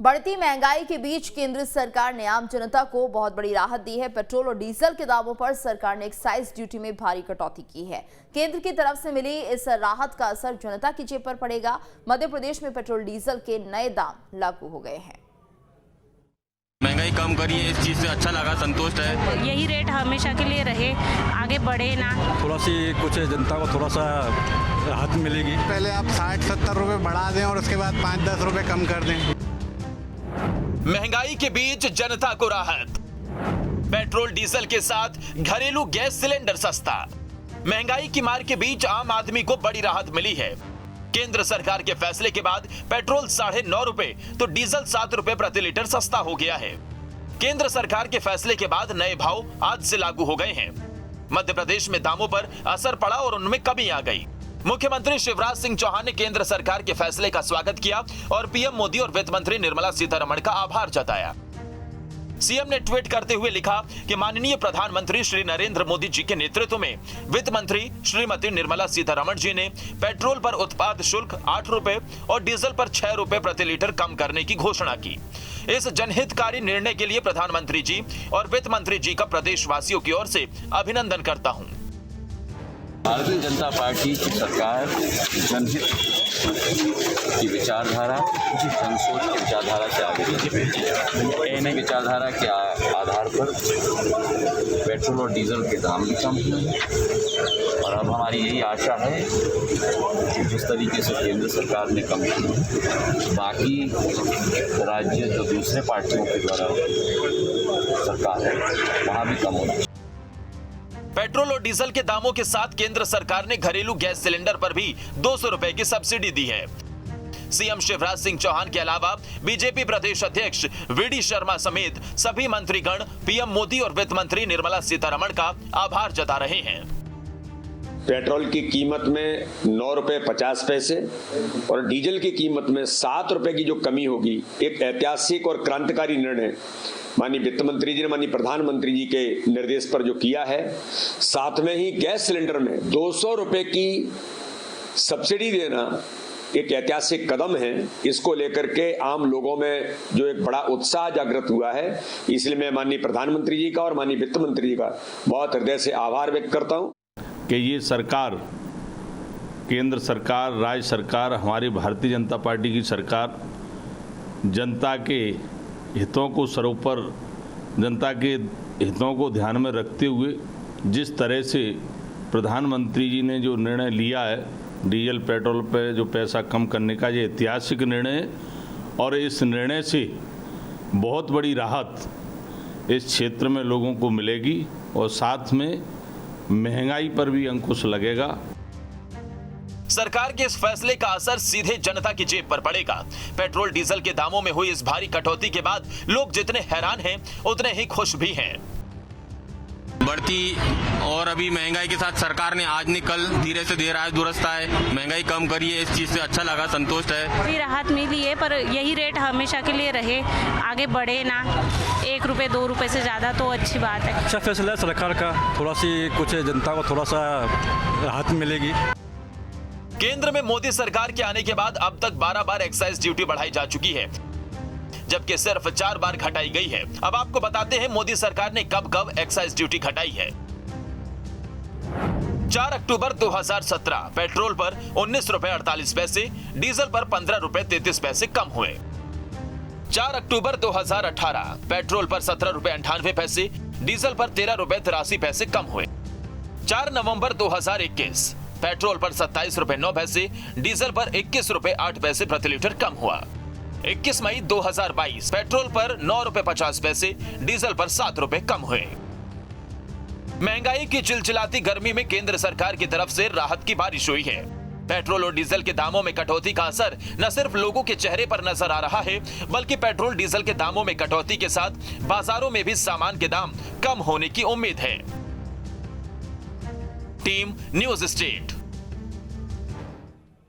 बढ़ती महंगाई के बीच केंद्र सरकार ने आम जनता को बहुत बड़ी राहत दी है। पेट्रोल और डीजल के दामों पर सरकार ने एक्साइज ड्यूटी में भारी कटौती की है। केंद्र की तरफ से मिली इस राहत का असर जनता की जेब पर पड़ेगा। मध्य प्रदेश में पेट्रोल डीजल के नए दाम लागू हो गए हैं। महंगाई कम करी है, इस चीज से अच्छा लगा, संतुष्ट है। यही रेट हमेशा के लिए रहे, आगे बढ़े ना। थोड़ा सी कुछ जनता को थोड़ा सा राहत मिलेगी। पहले आप 60-70 रुपए बढ़ा दें और उसके बाद 5-10 रुपए कम कर दें। महंगाई के बीच जनता को राहत। पेट्रोल डीजल के साथ घरेलू गैस सिलेंडर सस्ता। महंगाई की मार के बीच आम आदमी को बड़ी राहत मिली है। केंद्र सरकार के फैसले के बाद पेट्रोल 9.5 रुपए तो डीजल 7 रुपए प्रति लीटर सस्ता हो गया है। केंद्र सरकार के फैसले के बाद नए भाव आज से लागू हो गए हैं। मध्य प्रदेश में दामों पर असर पड़ा और उनमें कमी आ गई। मुख्यमंत्री शिवराज सिंह चौहान ने केंद्र सरकार के फैसले का स्वागत किया और पीएम मोदी और वित्त मंत्री निर्मला सीतारमण का आभार जताया। सीएम ने ट्वीट करते हुए लिखा कि माननीय प्रधानमंत्री श्री नरेंद्र मोदी जी के नेतृत्व में वित्त मंत्री श्रीमती निर्मला सीतारमण जी ने पेट्रोल पर उत्पाद शुल्क 8 रुपए और डीजल पर 6 रुपए प्रति लीटर कम करने की घोषणा की। इस जनहितकारी निर्णय के लिए प्रधानमंत्री जी और वित्त मंत्री जी का प्रदेशवासियों की ओर से अभिनंदन करता हूं। भारतीय जनता पार्टी की सरकार जनहित की विचारधारा, जनसोच की विचारधारा से आगे बढ़ी। विचारधारा के आधार पर पेट्रोल और डीजल के दाम भी कम हुए और अब हमारी यही आशा है कि जिस तरीके से केंद्र सरकार ने कम की, बाकी राज्य जो दूसरे पार्टियों के द्वारा सरकार है वहाँ भी कम होना। पेट्रोल और डीजल के दामों के साथ केंद्र सरकार ने घरेलू गैस सिलेंडर पर भी 200 रुपए की सब्सिडी दी है। सीएम शिवराज सिंह चौहान के अलावा बीजेपी प्रदेश अध्यक्ष वीडी शर्मा समेत सभी मंत्रीगण पीएम मोदी और वित्त मंत्री निर्मला सीतारमण का आभार जता रहे हैं। पेट्रोल की कीमत में 9 रुपए 50 पैसे और डीजल की कीमत में 7 रुपए की जो कमी होगी, एक ऐतिहासिक और क्रांतिकारी निर्णय माननीय वित्त मंत्री जी ने माननीय प्रधानमंत्री जी के निर्देश पर जो किया है। साथ में ही गैस सिलेंडर में 200 रुपए की सब्सिडी देना एक ऐतिहासिक कदम है। इसको लेकर के आम लोगों में जो एक बड़ा उत्साह जागृत हुआ है, इसलिए मैं माननीय प्रधानमंत्री जी का और माननीय वित्त मंत्री जी का बहुत हृदय से आभार व्यक्त करता हूँ कि ये सरकार, केंद्र सरकार, राज्य सरकार, हमारी भारतीय जनता पार्टी की सरकार जनता के हितों को सरोपर, जनता के हितों को ध्यान में रखते हुए जिस तरह से प्रधानमंत्री जी ने जो निर्णय लिया है डीजल पेट्रोल पे जो पैसा कम करने का, ये ऐतिहासिक निर्णय है और इस निर्णय से बहुत बड़ी राहत इस क्षेत्र में लोगों को मिलेगी और साथ में महंगाई पर भी अंकुश लगेगा। सरकार के इस फैसले का असर सीधे जनता की जेब पर पड़ेगा। पेट्रोल डीजल के दामों में हुई इस भारी कटौती के बाद लोग जितने हैरान हैं उतने ही खुश भी हैं। बढ़ती और अभी महंगाई के साथ सरकार ने आज नहीं कल धीरे से धीरे दुरुस्त है, महंगाई कम करी है, इस चीज से अच्छा लगा, संतुष्ट है। भी राहत मिली है, पर यही रेट हमेशा के लिए रहे, आगे बढ़े ना। 1 रुपए 2 रुपए से ज्यादा तो अच्छी बात है। अच्छा फैसला है सरकार का, थोड़ा सी कुछ जनता को थोड़ा सा राहत मिलेगी। केंद्र में मोदी सरकार के आने के बाद अब तक 12 बार एक्साइज ड्यूटी बढ़ाई जा चुकी है, जबकि सिर्फ 4 बार घटाई गई है। अब आपको बताते हैं मोदी सरकार ने कब कब एक्साइज ड्यूटी घटाई है। 4 अक्टूबर 2017 पेट्रोल पर 19 रुपए 48 पैसे, डीजल पर 15 रुपए 33 पैसे कम हुए। 4 अक्टूबर 2018 पेट्रोल पर 17 रुपए 98 पैसे, डीजल पर 13 रुपए 83 पैसे कम हुए। 4 नवंबर 2021 पेट्रोल पर 27 रुपए 9 पैसे, डीजल पर 21 रुपए 8 पैसे प्रति लीटर कम हुआ। 21 मई 2022 पेट्रोल पर 9 रुपए 50 पैसे, डीजल पर 7 रुपए कम हुए। महंगाई की चिलचिलाती गर्मी में केंद्र सरकार की तरफ से राहत की बारिश हुई है। पेट्रोल और डीजल के दामों में कटौती का असर न सिर्फ लोगों के चेहरे पर नजर आ रहा है, बल्कि पेट्रोल डीजल के दामों में कटौती के साथ बाजारों में भी सामान के दाम कम होने की उम्मीद है। Team news state.